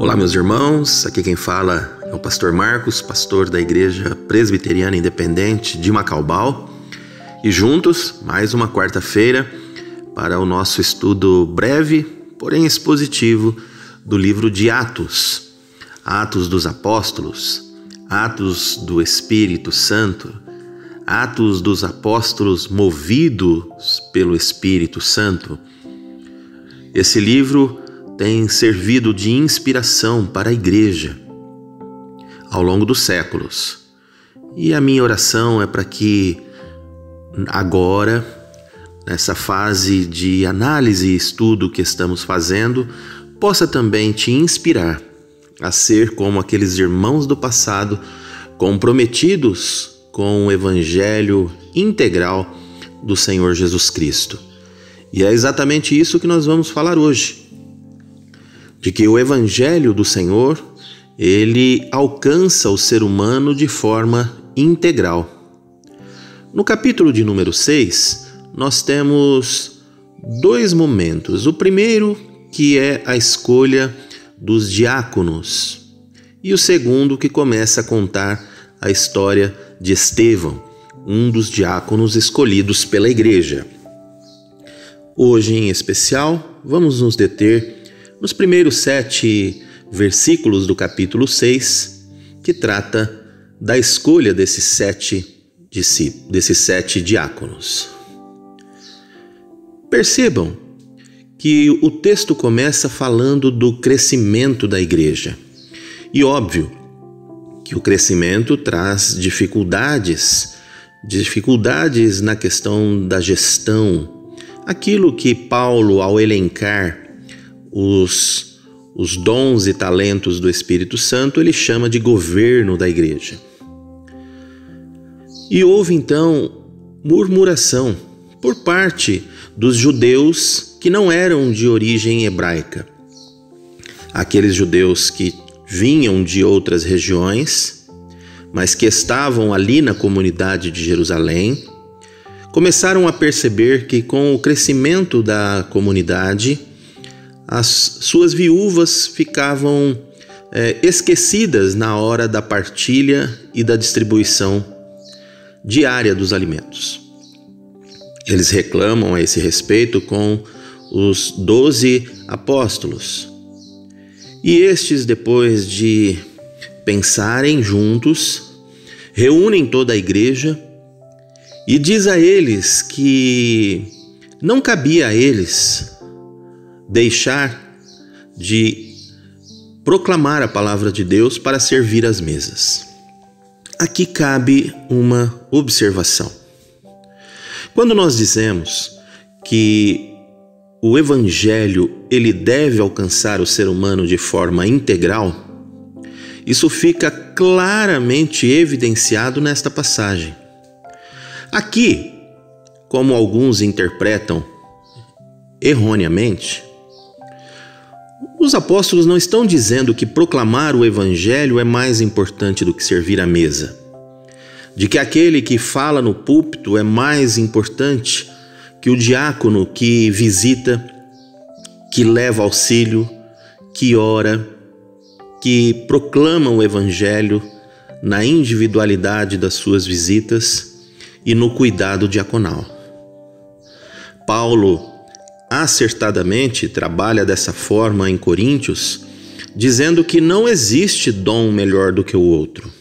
Olá, meus irmãos, aqui quem fala é o pastor Marcos, pastor da Igreja Presbiteriana Independente de Macaubal, e juntos, mais uma quarta-feira, para o nosso estudo breve, porém expositivo, do livro de Atos, Atos dos Apóstolos, Atos do Espírito Santo, Atos dos Apóstolos movidos pelo Espírito Santo. Esse livro tem servido de inspiração para a igreja ao longo dos séculos. E a minha oração é para que agora, nessa fase de análise e estudo que estamos fazendo, possa também te inspirar a ser como aqueles irmãos do passado, comprometidos com o evangelho integral do Senhor Jesus Cristo. E é exatamente isso que nós vamos falar hoje. De que o evangelho do Senhor, ele alcança o ser humano de forma integral. No capítulo de número 6, nós temos dois momentos. O primeiro, que é a escolha dos diáconos, e o segundo, que começa a contar a história de Estevão, um dos diáconos escolhidos pela igreja. Hoje, em especial, vamos nos deter nos primeiros 7 versículos do capítulo 6, que trata da escolha desses 7 diáconos. Percebam que o texto começa falando do crescimento da igreja. E óbvio que o crescimento traz dificuldades na questão da gestão. Aquilo que Paulo, ao elencar os dons e talentos do Espírito Santo, ele chama de governo da igreja. E houve então murmuração por parte dos judeus que não eram de origem hebraica. Aqueles judeus que vinham de outras regiões, mas que estavam ali na comunidade de Jerusalém, começaram a perceber que com o crescimento da comunidade, as suas viúvas ficavam esquecidas na hora da partilha e da distribuição diária dos alimentos. Eles reclamam a esse respeito com os 12 apóstolos. E estes, depois de pensarem juntos, reúnem toda a igreja e diz a eles que não cabia a eles deixar de proclamar a palavra de Deus para servir às mesas. Aqui cabe uma observação. Quando nós dizemos que o evangelho ele deve alcançar o ser humano de forma integral, isso fica claramente evidenciado nesta passagem. Aqui, como alguns interpretam erroneamente, os apóstolos não estão dizendo que proclamar o evangelho é mais importante do que servir à mesa, de que aquele que fala no púlpito é mais importante que o diácono que visita, que leva auxílio, que ora, que proclama o evangelho na individualidade das suas visitas e no cuidado diaconal. Paulo acertadamente trabalha dessa forma em Coríntios, dizendo que não existe dom melhor do que o outro.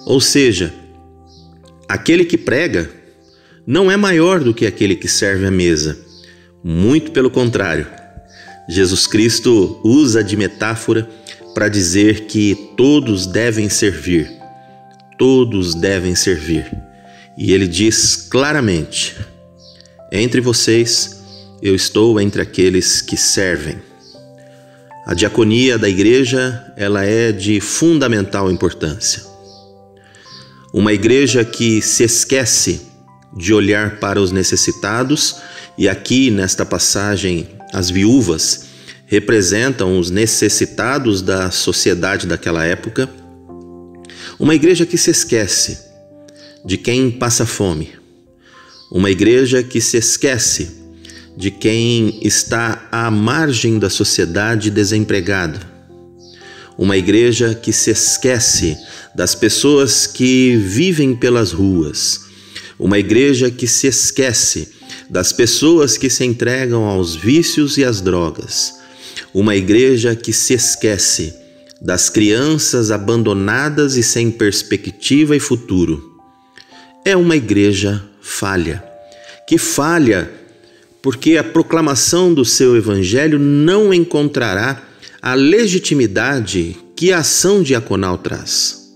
Ou seja, aquele que prega não é maior do que aquele que serve à mesa. Muito pelo contrário, Jesus Cristo usa de metáfora para dizer que todos devem servir. Todos devem servir. E ele diz claramente: entre vocês, eu estou entre aqueles que servem. A diaconia da igreja, ela é de fundamental importância. Uma igreja que se esquece de olhar para os necessitados, e aqui nesta passagem as viúvas representam os necessitados da sociedade daquela época. Uma igreja que se esquece de quem passa fome. Uma igreja que se esquece de quem está à margem da sociedade desempregado. uma igreja que se esquece das pessoas que vivem pelas ruas, uma igreja que se esquece das pessoas que se entregam aos vícios e às drogas, uma igreja que se esquece das crianças abandonadas e sem perspectiva e futuro. É uma igreja falha, que falha porque a proclamação do seu evangelho não encontrará a legitimidade que a ação diaconal traz.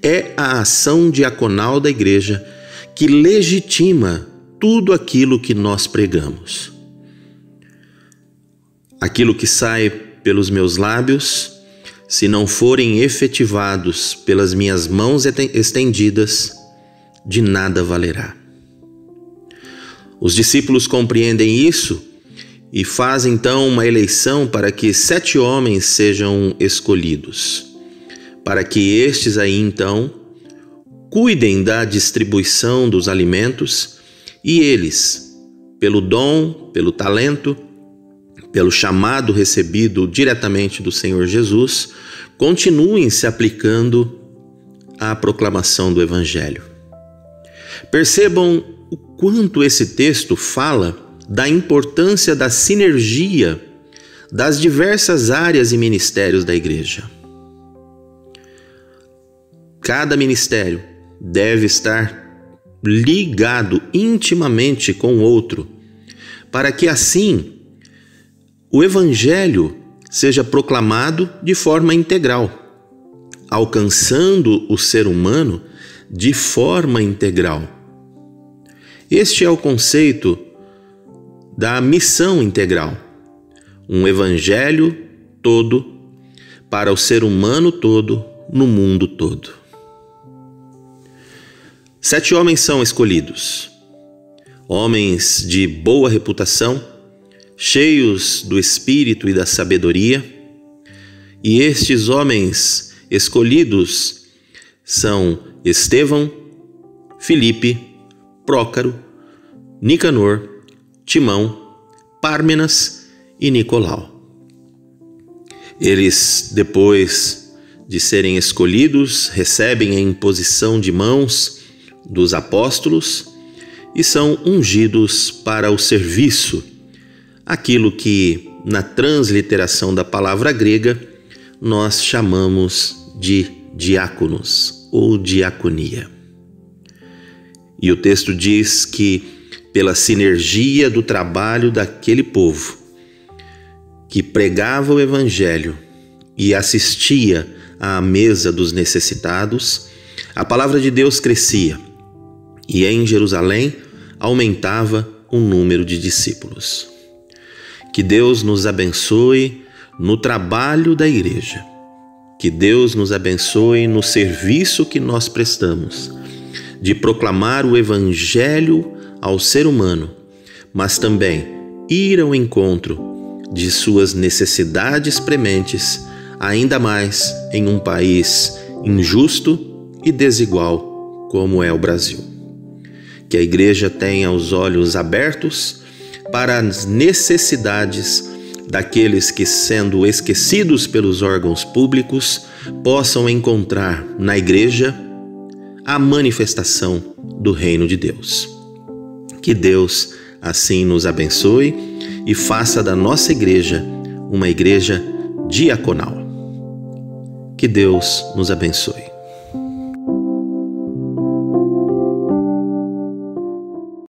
É a ação diaconal da igreja que legitima tudo aquilo que nós pregamos. Aquilo que sai pelos meus lábios, se não forem efetivados pelas minhas mãos estendidas, de nada valerá. Os discípulos compreendem isso e fazem então uma eleição para que 7 homens sejam escolhidos, para que estes aí então cuidem da distribuição dos alimentos e eles, pelo dom, pelo talento, pelo chamado recebido diretamente do Senhor Jesus, continuem se aplicando à proclamação do Evangelho. Percebam o quanto esse texto fala da importância da sinergia das diversas áreas e ministérios da igreja. Cada ministério deve estar ligado intimamente com o outro, para que assim o Evangelho seja proclamado de forma integral, alcançando o ser humano de forma integral. Este é o conceito da missão integral, um evangelho todo para o ser humano todo no mundo todo. 7 homens são escolhidos, homens de boa reputação, cheios do espírito e da sabedoria, e estes homens escolhidos são Estevão, Filipe, Prócaro, Nicanor, Timão, Pármenas e Nicolau. Eles, depois de serem escolhidos, recebem a imposição de mãos dos apóstolos e são ungidos para o serviço, aquilo que, na transliteração da palavra grega, nós chamamos de diáconos ou diaconia. E o texto diz que, pela sinergia do trabalho daquele povo que pregava o Evangelho e assistia à mesa dos necessitados, a palavra de Deus crescia e em Jerusalém aumentava o número de discípulos. Que Deus nos abençoe no trabalho da igreja, que Deus nos abençoe no serviço que nós prestamos, de proclamar o Evangelho ao ser humano, mas também ir ao encontro de suas necessidades prementes, ainda mais em um país injusto e desigual como é o Brasil. Que a igreja tenha os olhos abertos para as necessidades daqueles que, sendo esquecidos pelos órgãos públicos, possam encontrar na igreja a manifestação do reino de Deus. Que Deus assim nos abençoe e faça da nossa igreja uma igreja diaconal. Que Deus nos abençoe.